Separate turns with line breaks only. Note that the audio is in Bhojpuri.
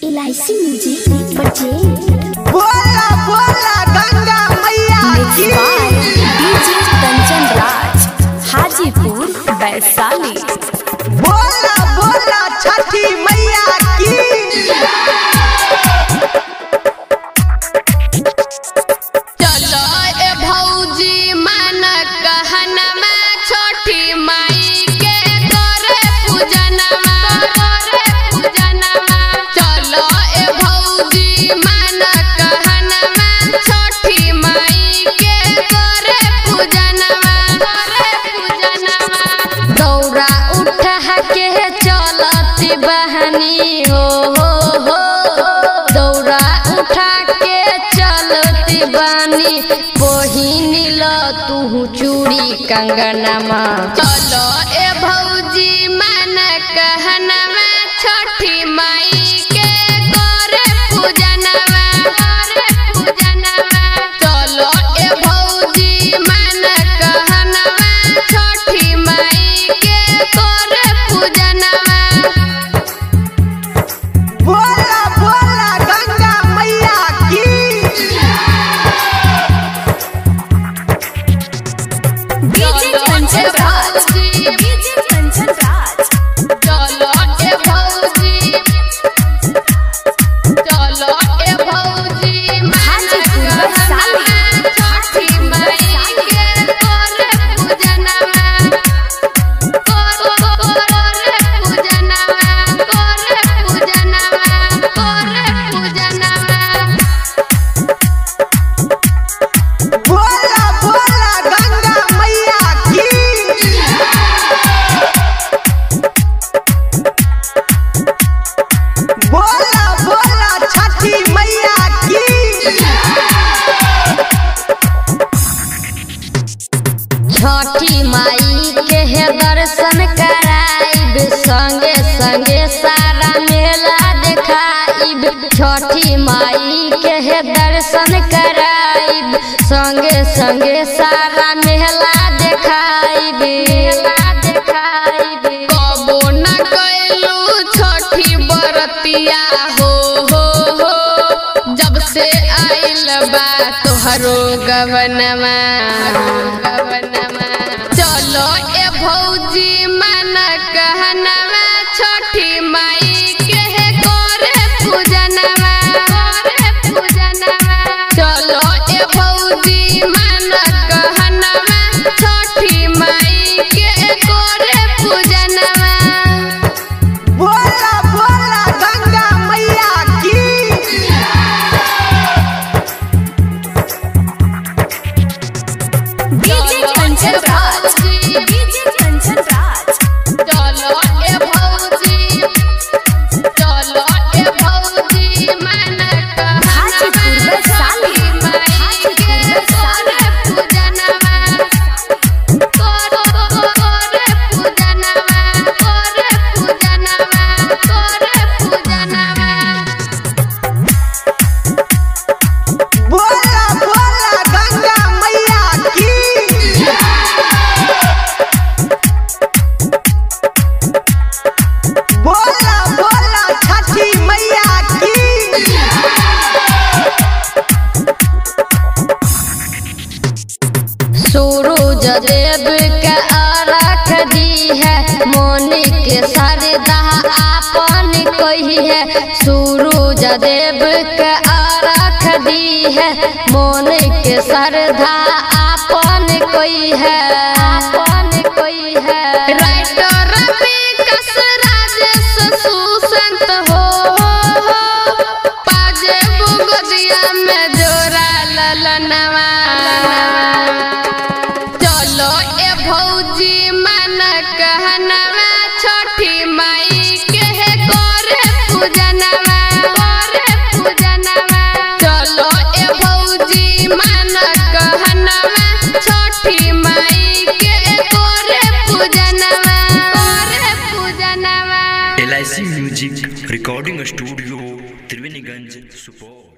इलायची म्यूजिक परचेज।
बोला बोला गंगा मैया की।
डीजे कंचन राज, हाजीपुर वैशाली।
बोला बोला छठी मैया की।
चलो ए भौजी मन कहनमा छोटी माई के करे पूजनमा। चलो ए भौजी मन कहनमा छोटी माई के करे पूजनमा। दौरा उठा के चलती बहनी हो दौरा उठा के चलती बानी पहिनी ल तू चूड़ी कंगनमा। चलो ए भौजी मन कहनमा छोटी माई के करे पूजनमा। चलो ए भौजी मन कहनमा छोटी माई के करे पूजनमा।
बोला बोला गंगा मैया की।
DJ Kanchan Raj, DJ Kanchan Raj.
चलो ए भौजी, चलो ए भौजी मन कहनमा छोटी माई के करे पूजनमा। करे पूजनमा, करे पूजनमा, करे पूजनमा।
बोला बोला गंगा मैया की। बोला बोला छठी मैया की।
छठी माई के है दर्शन कराइब, संगे संगे सारा मेला देखाइब। छठी माई के है दर्शन कराइब, संगे संगे सारा मेला देखाइब। कबो न कैलू छठी बरतिया हो जब से आइल बा तोहरो गवनमा। चलो ए भौजी मन कहनमा छोटी माई के है करे पूजनमा। चलो ए भौजी मन कहनमा छोटी माई के करे पूजनमा।
बोला बोला गंगा मैया की।
DJ Kanchan Raj, DJ Kanchan Raj.
चलो ए भौजी, चलो ए भौजी मन
हाजीपुर वैशाली,
माई के करे पूजनमा। करे पूजनमा, करे पूजनमा, करे पूजनमा।
बोला बोला गंगा मैया की। बोला बोला छठी मैया की।
सूरज देव के आरख दी है, मोनी के सरदा आपन कही है। सूरज देव के आरख दी है, मोनी के सरदा आपन कोई है। राइटर विकास राजेश सुसंत हो पाजे बुगदिया में जोरा ललनवा। चलो ए भौजी मन कहनमा छोटी माई के है करे पूजनमा। चलो ए भौजी मन कहनमा छोटी माई के करे पूजनमा।
इलायची music recording studio Triveniganj Supaul.